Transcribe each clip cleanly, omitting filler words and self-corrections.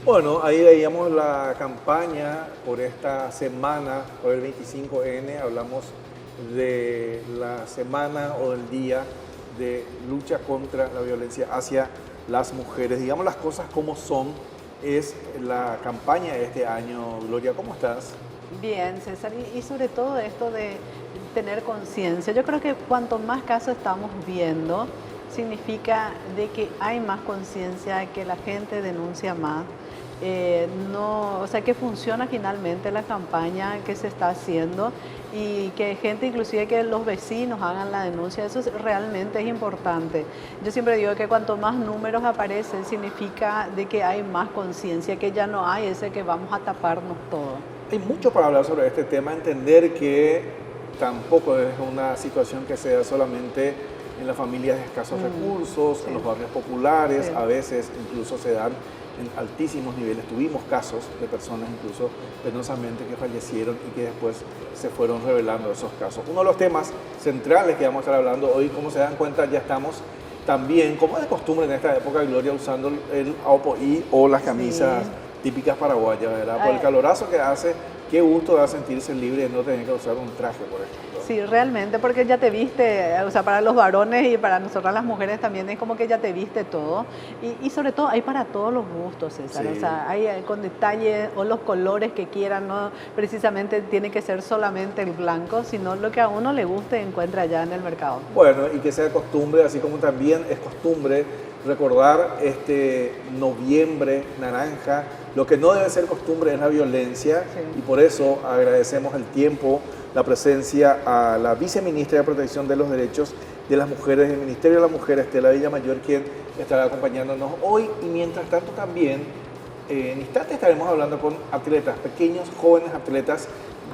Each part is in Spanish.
Bueno, ahí veíamos la campaña por esta semana, por el 25N, hablamos de la semana o del día de lucha contra la violencia hacia las mujeres. Digamos las cosas como son, es la campaña de este año. Gloria, ¿cómo estás? Bien, César, y sobre todo esto de tener conciencia. Yo creo que cuanto más casos estamos viendo, significa de que hay más conciencia, que la gente denuncia más. O sea, que funciona finalmente la campaña que se está haciendo y que gente, inclusive que los vecinos hagan la denuncia, realmente es importante. Yo siempre digo que cuanto más números aparecen, significa de que hay más conciencia, que ya no hay ese que vamos a taparnos todo. Hay mucho para hablar sobre este tema, entender que tampoco es una situación que se da solamente en las familias de escasos recursos, Sí. en los barrios populares, Sí. a veces incluso se dan en altísimos niveles. Tuvimos casos de personas incluso penosamente que fallecieron y que después se fueron revelando esos casos. Uno de los temas centrales que vamos a estar hablando hoy, como se dan cuenta, ya estamos también, como es de costumbre en esta época, Gloria, usando el aopoí o las camisas típicas paraguayas, ¿verdad? Por el calorazo que hace, qué gusto da sentirse libre de no tener que usar un traje, por ejemplo. Sí, realmente, porque ya te viste, o sea, para los varones y para nosotras las mujeres también es como que ya te viste todo. Y sobre todo hay para todos los gustos, César. Sí. O sea, hay con detalles o los colores que quieran, no precisamente tiene que ser solamente el blanco, sino lo que a uno le guste encuentra allá en el mercado. Bueno, y que sea costumbre, así como también es costumbre recordar este noviembre naranja. Lo que no debe ser costumbre es la violencia, Sí. y por eso agradecemos el tiempo, la presencia a la viceministra de Protección de los Derechos de las Mujeres del Ministerio de la Mujer, Estela Villamayor, quien estará acompañándonos hoy. Y mientras tanto también, en instantes estaremos hablando con atletas, pequeños, jóvenes atletas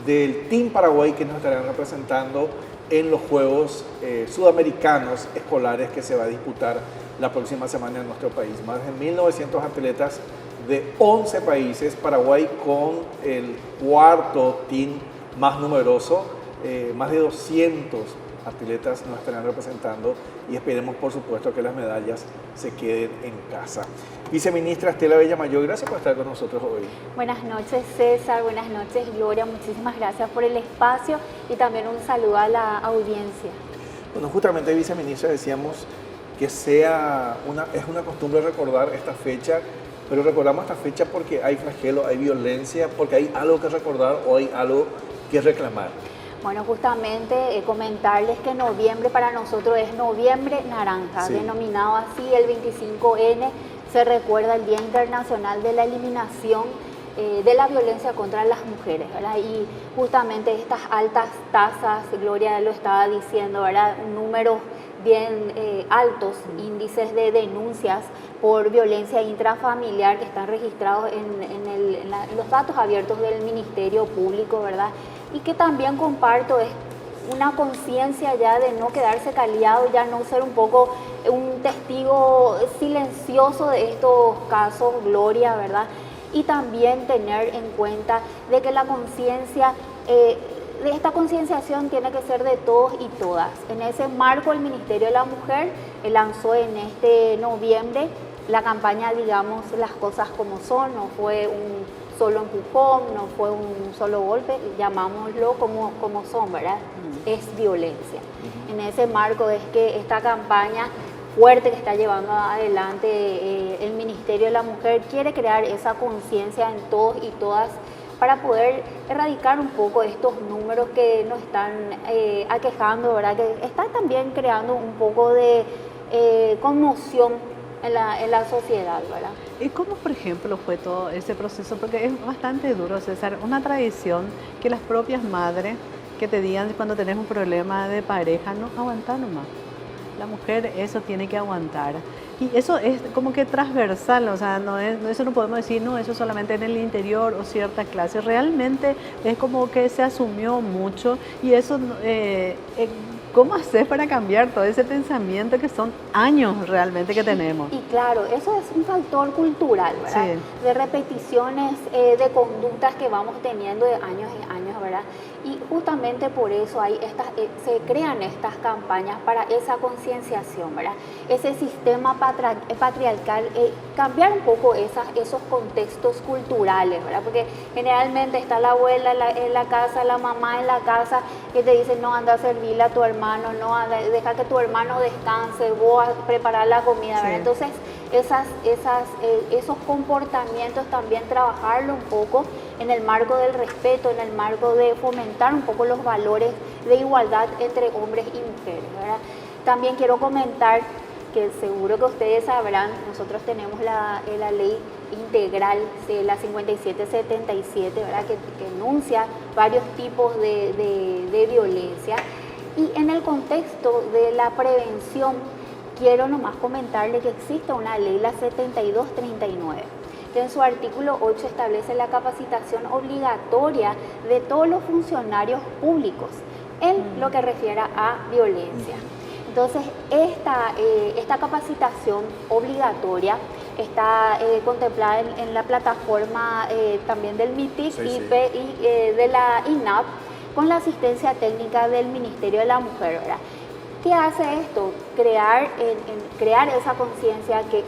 del Team Paraguay que nos estarán representando en los Juegos Sudamericanos Escolares que se va a disputar la próxima semana en nuestro país. Más de 1.900 atletas de 11 países, Paraguay con el cuarto team más numeroso, más de 200 atletas nos estarán representando y esperemos por supuesto que las medallas se queden en casa. Viceministra Estela Villamayor, gracias por estar con nosotros hoy. Buenas noches, César, buenas noches, Gloria, muchísimas gracias por el espacio y también un saludo a la audiencia. Bueno, justamente, viceministra, decíamos que es una costumbre recordar esta fecha, pero recordamos esta fecha porque hay flagelo, hay violencia, porque hay algo que recordar o hay algo que reclamar. Bueno, justamente comentarles que noviembre para nosotros es noviembre naranja, Sí. denominado así el 25N, se recuerda el Día Internacional de la Eliminación de la Violencia contra las Mujeres, ¿verdad? Y justamente estas altas tasas, Gloria lo estaba diciendo, ¿verdad? Números bien altos, índices de denuncias por violencia intrafamiliar que están registrados en los datos abiertos del Ministerio Público, ¿verdad? Y que también comparto es una conciencia ya de no quedarse callado, ya no ser un poco un testigo silencioso de estos casos, Gloria, ¿verdad? Y también tener en cuenta de que la conciencia, de esta concienciación tiene que ser de todos y todas. En ese marco el Ministerio de la Mujer lanzó en este noviembre la campaña, digamos, las cosas como son, no fue un solo empujón, no fue un solo golpe, llamámoslo como son, ¿verdad? Es violencia. En ese marco es que esta campaña fuerte que está llevando adelante el Ministerio de la Mujer quiere crear esa conciencia en todos y todas para poder erradicar un poco estos números que nos están aquejando, ¿verdad? Que están también creando un poco de conmoción en la sociedad, ¿verdad? ¿Y cómo, por ejemplo, fue todo ese proceso? Porque es bastante duro, César. Una tradición que las propias madres que te digan cuando tenés un problema de pareja, no, aguantá nomás. La mujer eso tiene que aguantar. Y eso es como que transversal, o sea, eso no podemos decir, no, eso solamente en el interior o cierta clase. Realmente es como que se asumió mucho y eso... ¿Cómo hacer para cambiar todo ese pensamiento que son años realmente que tenemos? Y claro, eso es un factor cultural, ¿verdad? Sí. De repeticiones, de conductas que vamos teniendo de años y años, ¿verdad? Y justamente por eso se crean estas campañas para esa concienciación, ¿verdad? Ese sistema patriarcal, cambiar un poco esos contextos culturales, ¿verdad? Porque generalmente está la abuela en la casa, la mamá en la casa, que te dice, no, anda a servirle a tu hermano, no, deja que tu hermano descanse, vos a preparar la comida, ¿verdad? Sí. Entonces, esos comportamientos también trabajarlo un poco en el marco del respeto, en el marco de fomentar un poco los valores de igualdad entre hombres y mujeres, ¿verdad? También quiero comentar que seguro que ustedes sabrán, nosotros tenemos la ley integral, la 5777, ¿verdad? Que enuncia varios tipos de violencia, y en el contexto de la prevención quiero nomás comentarle que existe una ley, la 7239, que en su artículo 8 establece la capacitación obligatoria de todos los funcionarios públicos en lo que refiere a violencia. Entonces, esta capacitación obligatoria está contemplada en la plataforma también del MITIC y de la INAP, con la asistencia técnica del Ministerio de la Mujer, ¿verdad? ¿Qué hace esto? Crear esa conciencia que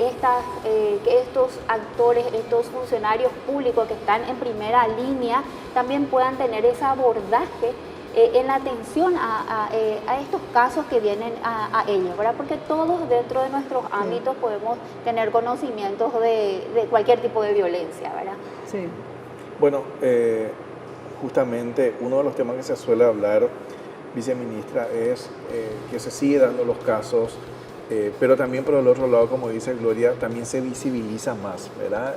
estos actores, estos funcionarios públicos que están en primera línea también puedan tener ese abordaje en la atención a estos casos que vienen a ellos, ¿verdad? Porque todos dentro de nuestros ámbitos podemos tener conocimientos de cualquier tipo de violencia, ¿verdad? Sí. Bueno, justamente uno de los temas que se suele hablar, viceministra, es que se sigue dando los casos, pero también por el otro lado, como dice Gloria, también se visibiliza más, ¿verdad?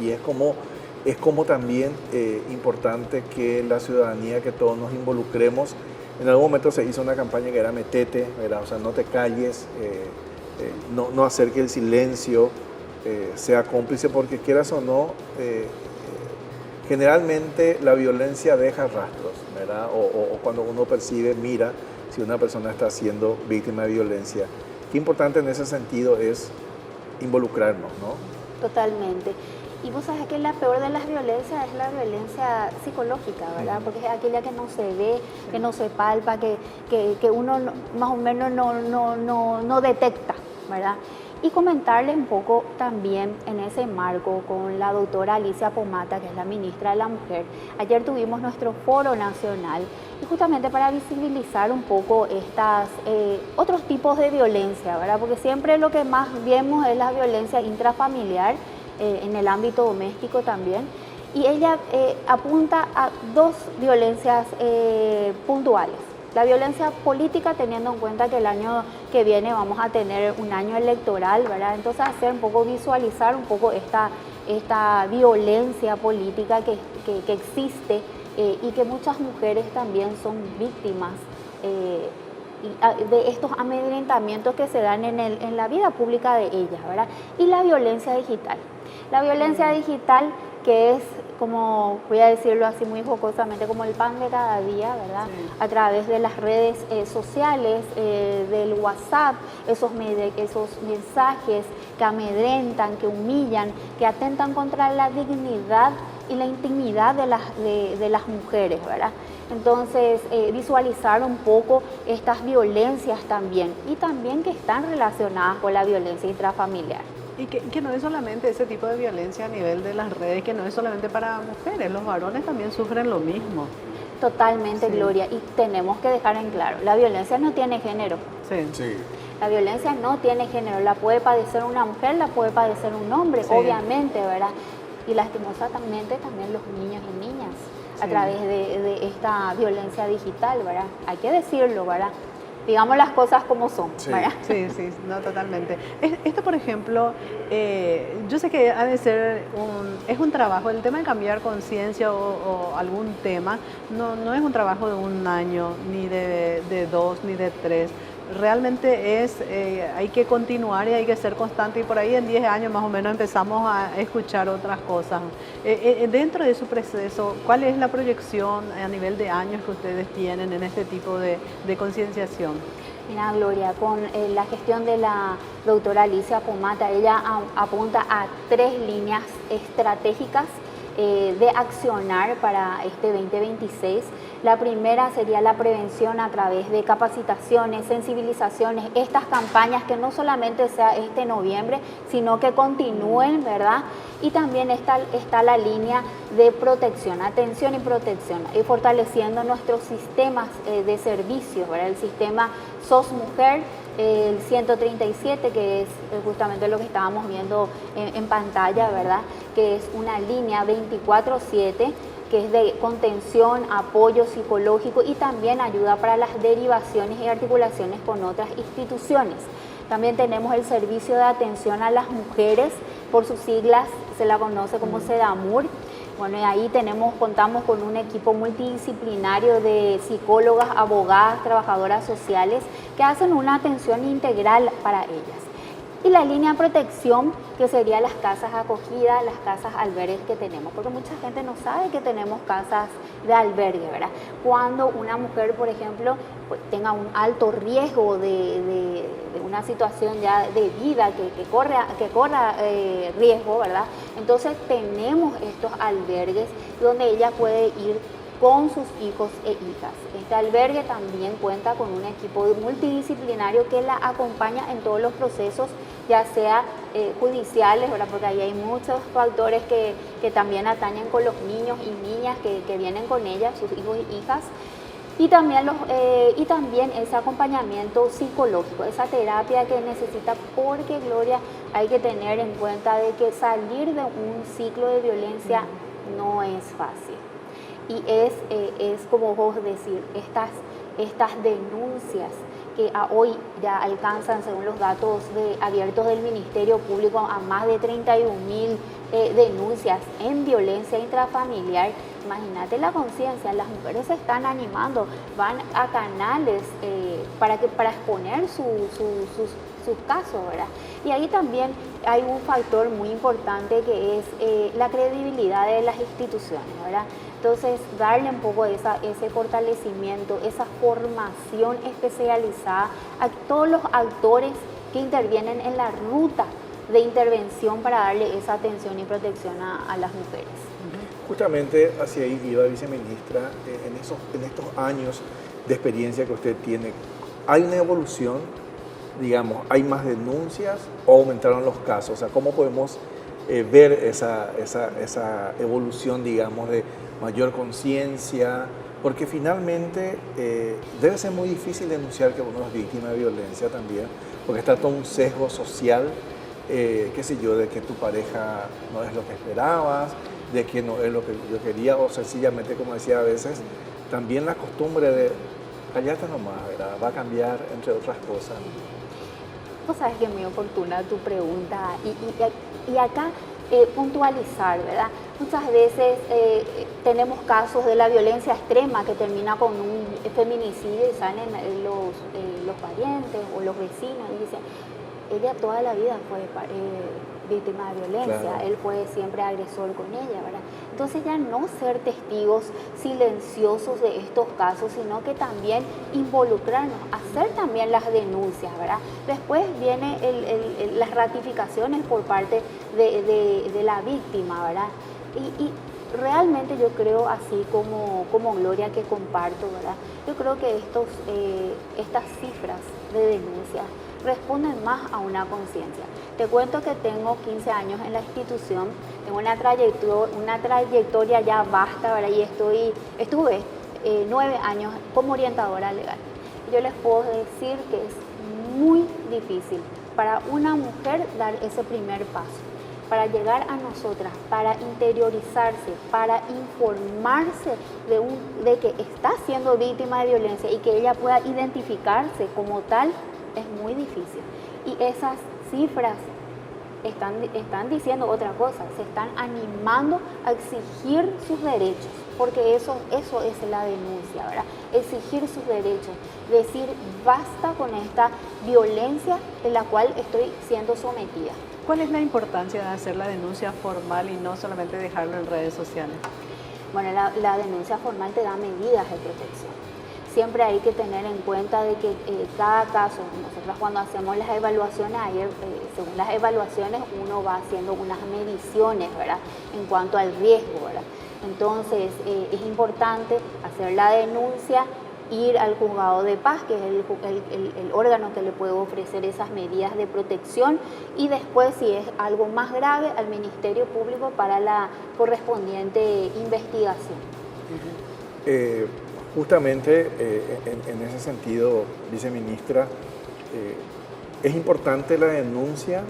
Y es como también importante que la ciudadanía, que todos nos involucremos. En algún momento se hizo una campaña que era metete, ¿verdad? O sea, no te calles, no hacer que el silencio sea cómplice, porque quieras o no, generalmente la violencia deja rastros, ¿verdad? O cuando uno percibe, mira si una persona está siendo víctima de violencia. Qué importante en ese sentido es involucrarnos, ¿no? Totalmente. Y vos sabés que la peor de las violencias es la violencia psicológica, ¿verdad? Porque es aquella que no se ve, que no se palpa, que uno más o menos no detecta, ¿verdad? Y comentarles un poco también en ese marco con la doctora Alicia Pomata, que es la ministra de la Mujer. Ayer tuvimos nuestro foro nacional y justamente para visibilizar un poco otros tipos de violencia, ¿verdad? Porque siempre lo que más vemos es la violencia intrafamiliar, en el ámbito doméstico también. Y ella apunta a dos violencias puntuales. La violencia política, teniendo en cuenta que el año que viene vamos a tener un año electoral, ¿verdad? Entonces visualizar un poco esta violencia política que existe y que muchas mujeres también son víctimas de estos amedrentamientos que se dan en la vida pública de ellas, ¿verdad? Y la violencia digital. La violencia digital, que es, como voy a decirlo así muy jocosamente, como el pan de cada día, ¿verdad? Sí. A través de las redes sociales, del WhatsApp, esos mensajes que amedrentan, que humillan, que atentan contra la dignidad y la intimidad de las mujeres, ¿verdad? Entonces, visualizar un poco estas violencias también, y también que están relacionadas con la violencia intrafamiliar. Y que no es solamente ese tipo de violencia a nivel de las redes, que no es solamente para mujeres, los varones también sufren lo mismo. Totalmente, sí. Gloria, y tenemos que dejar en claro, la violencia no tiene género. Sí. Sí. La violencia no tiene género, la puede padecer una mujer, la puede padecer un hombre, sí. Obviamente, ¿verdad? Y lastimosamente también los niños y niñas, sí. A través de esta violencia digital, ¿verdad? Hay que decirlo, ¿verdad? Digamos las cosas como son, sí. ¿verdad? Sí, sí, no, totalmente. Esto, por ejemplo, yo sé que ha de ser un trabajo, el tema de cambiar conciencia o algún tema, no es un trabajo de un año, ni de dos, ni de tres. Realmente hay que continuar y hay que ser constante, y por ahí en 10 años más o menos empezamos a escuchar otras cosas. Dentro de su proceso, ¿cuál es la proyección a nivel de años que ustedes tienen en este tipo de concienciación? Mira, Gloria, con la gestión de la doctora Alicia Pomata, ella apunta a 3 líneas estratégicas de accionar para este 2026. La primera sería la prevención a través de capacitaciones, sensibilizaciones, estas campañas que no solamente sea este noviembre, sino que continúen, ¿verdad? Y también está la línea de protección, atención y protección, y fortaleciendo nuestros sistemas de servicios, ¿verdad? El sistema SOS Mujer, el 137, que es justamente lo que estábamos viendo en pantalla, ¿verdad? Que es una línea 24/7, que es de contención, apoyo psicológico y también ayuda para las derivaciones y articulaciones con otras instituciones. También tenemos el servicio de atención a las mujeres, por sus siglas se la conoce como SEDAMUR. Bueno, y ahí contamos con un equipo multidisciplinario de psicólogas, abogadas, trabajadoras sociales que hacen una atención integral para ellas. Y la línea de protección, que sería las casas acogidas, las casas albergues que tenemos, porque mucha gente no sabe que tenemos casas de albergue, ¿verdad? Cuando una mujer, por ejemplo, pues, tenga un alto riesgo de una situación ya de vida que corra riesgo, ¿verdad? Entonces tenemos estos albergues donde ella puede ir con sus hijos e hijas. Este albergue también cuenta con un equipo multidisciplinario que la acompaña en todos los procesos, ya sea judiciales, ¿verdad? Porque ahí hay muchos factores que también atañen con los niños y niñas que vienen con ella, sus hijos y hijas. Y también ese acompañamiento psicológico, esa terapia que necesita, porque, Gloria, hay que tener en cuenta de que salir de un ciclo de violencia no es fácil. Y es como vos decir, estas denuncias que hoy ya alcanzan, según los datos abiertos del Ministerio Público, a más de 31.000 denuncias en violencia intrafamiliar. Imagínate la conciencia, las mujeres se están animando, van a canales para exponer sus casos, ¿verdad? Y ahí también hay un factor muy importante que es la credibilidad de las instituciones, ¿verdad? Entonces, darle un poco ese fortalecimiento, esa formación especializada a todos los actores que intervienen en la ruta de intervención para darle esa atención y protección a las mujeres. Justamente hacia ahí iba, viceministra, en estos años de experiencia que usted tiene, ¿hay una evolución? Digamos, ¿hay más denuncias o aumentaron los casos? O sea, ¿cómo podemos ver esa evolución, digamos, de mayor conciencia? Porque finalmente debe ser muy difícil denunciar que uno es víctima de violencia también, porque está todo un sesgo social, qué sé yo, de que tu pareja no es lo que esperabas, de que no es lo que yo quería, o sencillamente, como decía a veces, también la costumbre de callarte nomás, ¿verdad? Va a cambiar, entre otras cosas. Vos sabes que es muy oportuna tu pregunta y acá puntualizar, ¿verdad? Muchas veces tenemos casos de la violencia extrema que termina con un feminicidio y salen los parientes o los vecinos y dicen, ella toda la vida fue víctima de violencia, claro. Él fue siempre agresor con ella, ¿verdad? Entonces ya no ser testigos silenciosos de estos casos, sino que también involucrarnos, hacer también las denuncias, ¿verdad? Después vienen las ratificaciones por parte de la víctima, ¿verdad? Y realmente yo creo, así como Gloria que comparto, ¿verdad? Yo creo que estas cifras de denuncias responden más a una conciencia. Te cuento que tengo 15 años en la institución, tengo una trayectoria ya vasta, ¿verdad? Y estuve 9 años como orientadora legal. Y yo les puedo decir que es muy difícil para una mujer dar ese primer paso, para llegar a nosotras, para interiorizarse, para informarse de que está siendo víctima de violencia y que ella pueda identificarse como tal, es muy difícil. Y esas cifras están diciendo otra cosa, se están animando a exigir sus derechos, porque eso es la denuncia, ¿verdad? Exigir sus derechos, decir basta con esta violencia de la cual estoy siendo sometida. ¿Cuál es la importancia de hacer la denuncia formal y no solamente dejarlo en redes sociales? Bueno, la denuncia formal te da medidas de protección. siempre hay que tener en cuenta de que cada caso, nosotros cuando hacemos las evaluaciones, según las evaluaciones uno va haciendo unas mediciones, ¿verdad?, en cuanto al riesgo, ¿verdad? Entonces es importante hacer la denuncia, ir al juzgado de paz, que es el órgano que le puede ofrecer esas medidas de protección, y después, si es algo más grave, al Ministerio Público para la correspondiente investigación. Justamente en ese sentido, viceministra, es importante la denuncia,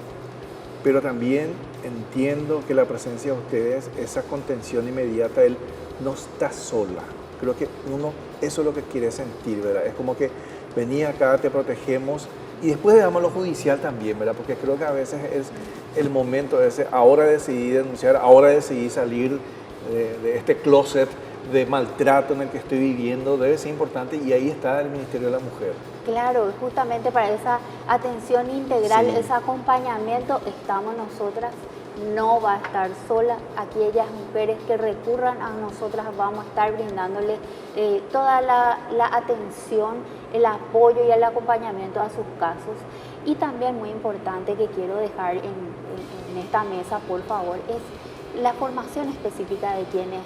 pero también entiendo que la presencia de ustedes, esa contención inmediata, él no está sola. Creo que uno, eso es lo que quiere sentir, ¿verdad? Es como que vení acá, te protegemos, y después dejamos lo judicial también, ¿verdad? Porque creo que a veces es el momento ese, ahora decidí denunciar, ahora decidí salir de este closet de maltrato en el que estoy viviendo, debe ser importante, y ahí está el Ministerio de la Mujer. Claro, justamente para esa atención integral, Sí. ese acompañamiento, estamos nosotras. No va a estar sola. Aquellas mujeres que recurran a nosotras vamos a estar brindándole toda la atención, el apoyo y el acompañamiento a sus casos. Y también muy importante que quiero dejar en esta mesa, por favor, es la formación específica de quienes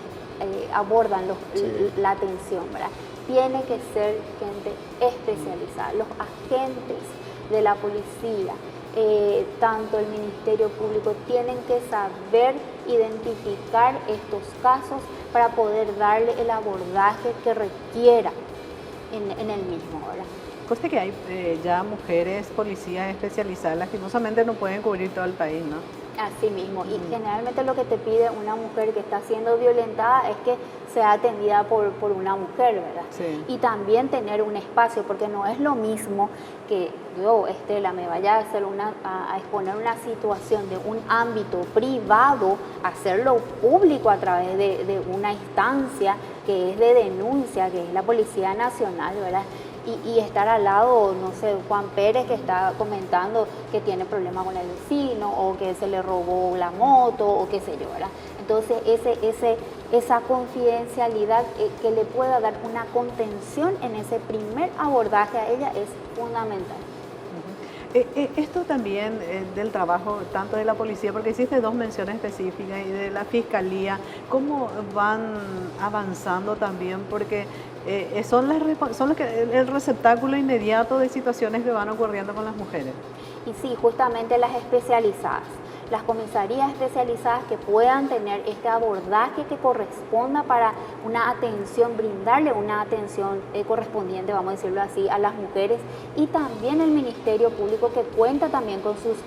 abordan la atención, ¿verdad? Tiene que ser gente especializada, los agentes de la policía, tanto el Ministerio Público, tienen que saber identificar estos casos para poder darle el abordaje que requiera en el mismo, ¿verdad? Conste que hay ya mujeres policías especializadas, lastimosamente no pueden cubrir todo el país, ¿no? Así mismo, y generalmente lo que te pide una mujer que está siendo violentada es que sea atendida por una mujer, ¿verdad? Sí. Y también tener un espacio, porque no es lo mismo que yo, Estela, me vaya a hacer a exponer una situación de un ámbito privado, hacerlo público a través de una instancia que es de denuncia, que es la Policía Nacional, ¿verdad? Y estar al lado, no sé, Juan Pérez, que está comentando que tiene problemas con el vecino, o que se le robó la moto, o qué sé yo, ¿verdad? Entonces, esa confidencialidad que le pueda dar una contención en ese primer abordaje a ella es fundamental. Esto también del trabajo tanto de la policía, porque hiciste dos menciones específicas, y de la fiscalía, ¿cómo van avanzando también? Porque son el receptáculo inmediato de situaciones que van ocurriendo con las mujeres. Y sí, justamente las especializadas, las comisarías especializadas que puedan tener este abordaje que corresponda para una atención, brindarle una atención correspondiente, vamos a decirlo así, a las mujeres, y también el Ministerio Público, que cuenta también con sus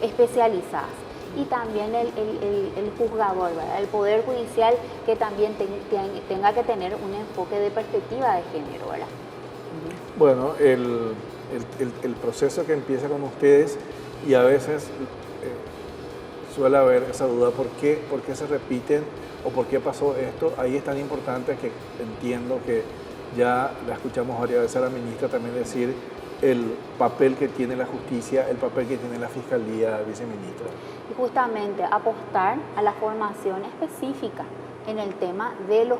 especializadas, y también el juzgador, ¿verdad? El Poder Judicial, que también tenga que tener un enfoque de perspectiva de género, ¿verdad? Bueno, el proceso que empieza con ustedes, y a veces suele haber esa duda, ¿por qué se repiten o por qué pasó esto? Ahí es tan importante que entiendo que ya la escuchamos varias veces a la ministra también decir el papel que tiene la justicia, el papel que tiene la fiscalía, viceministra. Y justamente apostar a la formación específica en el tema de los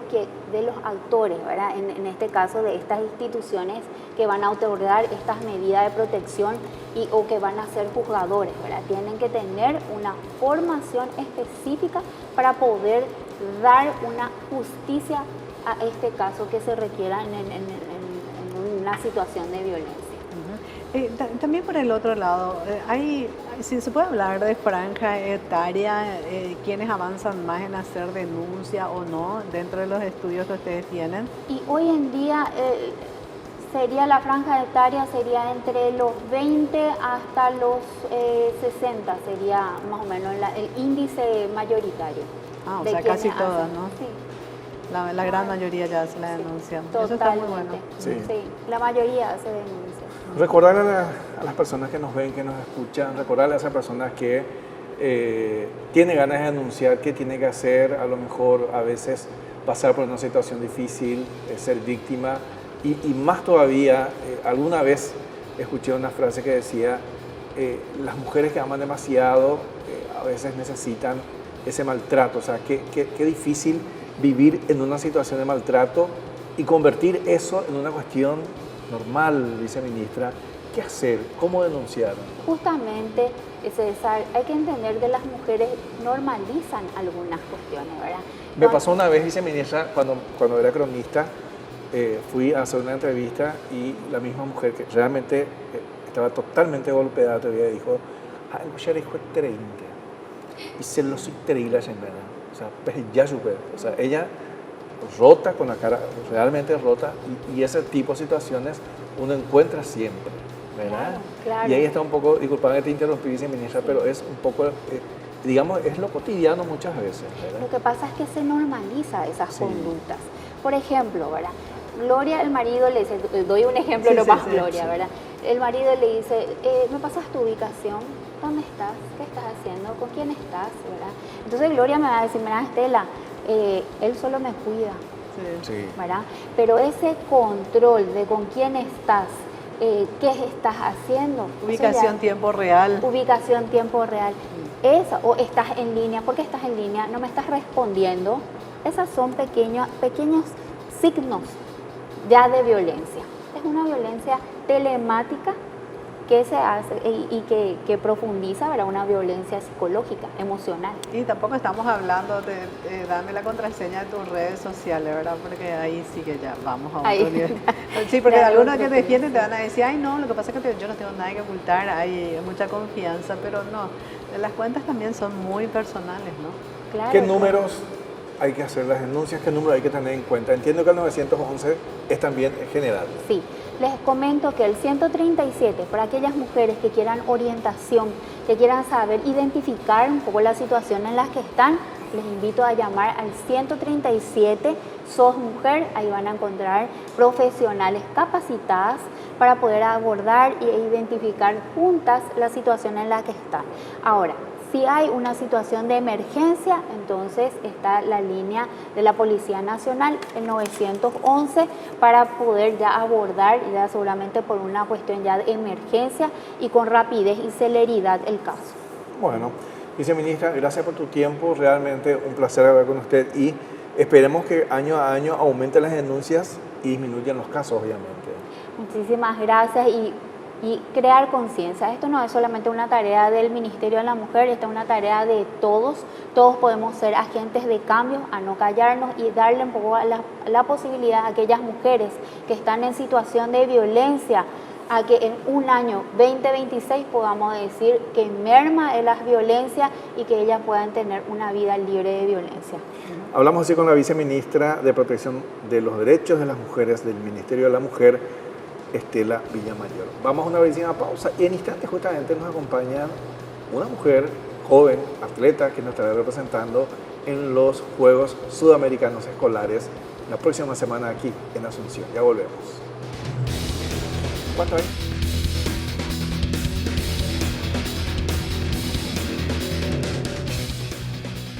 actores, ¿verdad? En este caso de estas instituciones que van a otorgar estas medidas de protección o que van a ser juzgadores, ¿verdad? Tienen que tener una formación específica para poder dar una justicia a este caso que se requiera en una situación de violencia. También por el otro lado, si se puede hablar de franja etaria, quienes avanzan más en hacer denuncia o no dentro de los estudios que ustedes tienen. Y hoy en día sería la franja etaria sería entre los 20 hasta los 60, sería más o menos el índice mayoritario. Ah, o sea, casi todas, ¿no? Sí. La gran mayoría ya hace la denuncia. Totalmente. Eso está muy bueno. Sí. Sí, la mayoría hace denuncia. Recordar a las personas que nos ven, que nos escuchan, recordarle a esas personas que tiene ganas de denunciar, qué tiene que hacer, a lo mejor a veces pasar por una situación difícil, ser víctima, y más todavía, alguna vez escuché una frase que decía, las mujeres que aman demasiado a veces necesitan ese maltrato, o sea, qué difícil vivir en una situación de maltrato y convertir eso en una cuestión normal, viceministra. ¿Qué hacer? ¿Cómo denunciar? Justamente, César, hay que entender que las mujeres normalizan algunas cuestiones, ¿verdad? Me pasó una vez, viceministra, cuando era cronista, fui a hacer una entrevista y la misma mujer que realmente estaba totalmente golpeada todavía dijo, algo ya dijo 30 y se lo soy terrible, señora. O sea, pues ya super. O sea, ella rota, con la cara realmente rota, y ese tipo de situaciones uno encuentra siempre, ¿verdad? Claro. Y ahí está un poco, disculpame que te interrumpí, viceministra, pero es un poco, digamos, es lo cotidiano muchas veces, ¿verdad? Lo que pasa es que se normaliza esas conductas. Por ejemplo, ¿verdad? Gloria, el marido le dice, doy un ejemplo Gloria, ¿verdad? El marido le dice, ¿me pasas tu ubicación? ¿Dónde estás? ¿Qué estás haciendo? ¿Con quién estás? ¿Verdad? Entonces Gloria me va a decir, mira, Estela, él solo me cuida, ¿verdad? Pero ese control de con quién estás, qué estás haciendo. Ubicación, tiempo real. Ubicación, tiempo real. Esa, o estás en línea, ¿por qué estás en línea? No me estás respondiendo. Esas son pequeños signos ya de violencia. Es una violencia telemática que se hace y que profundiza, ¿verdad? Una violencia psicológica, emocional. Y tampoco estamos hablando de dame la contraseña de tus redes sociales, ¿verdad? Porque ahí sí que ya vamos a otro nivel. Sí, porque algunos que te defienden te van a decir, ay no, lo que pasa es que yo no tengo nada que ocultar, hay mucha confianza, pero no, las cuentas también son muy personales, ¿no? Claro, ¿Qué números hay que hacer las denuncias? ¿Qué número hay que tener en cuenta? Entiendo que el 911 es también general. Sí, les comento que el 137, para aquellas mujeres que quieran orientación, que quieran saber identificar un poco la situación en la que están, les invito a llamar al 137, sos mujer, ahí van a encontrar profesionales capacitadas para poder abordar e identificar juntas la situación en la que están. Ahora, si hay una situación de emergencia, entonces está la línea de la Policía Nacional, el 911, para poder ya abordar, ya seguramente por una cuestión ya de emergencia y con rapidez y celeridad el caso. Bueno, viceministra, gracias por tu tiempo, realmente un placer hablar con usted y esperemos que año a año aumenten las denuncias y disminuyan los casos, obviamente. Muchísimas gracias y crear conciencia. Esto no es solamente una tarea del Ministerio de la Mujer, esta es una tarea de todos. Todos podemos ser agentes de cambio, a no callarnos y darle un poco la posibilidad a aquellas mujeres que están en situación de violencia, a que en un año 2026 podamos decir que merma de las violencias y que ellas puedan tener una vida libre de violencia. Hablamos así con la viceministra de Protección de los Derechos de las Mujeres del Ministerio de la Mujer, Estela Villamayor. Vamos a una brevísima pausa y en instantes justamente nos acompaña una mujer joven, atleta, que nos estará representando en los Juegos Sudamericanos Escolares la próxima semana aquí en Asunción. Ya volvemos. ¿Cuánto hay?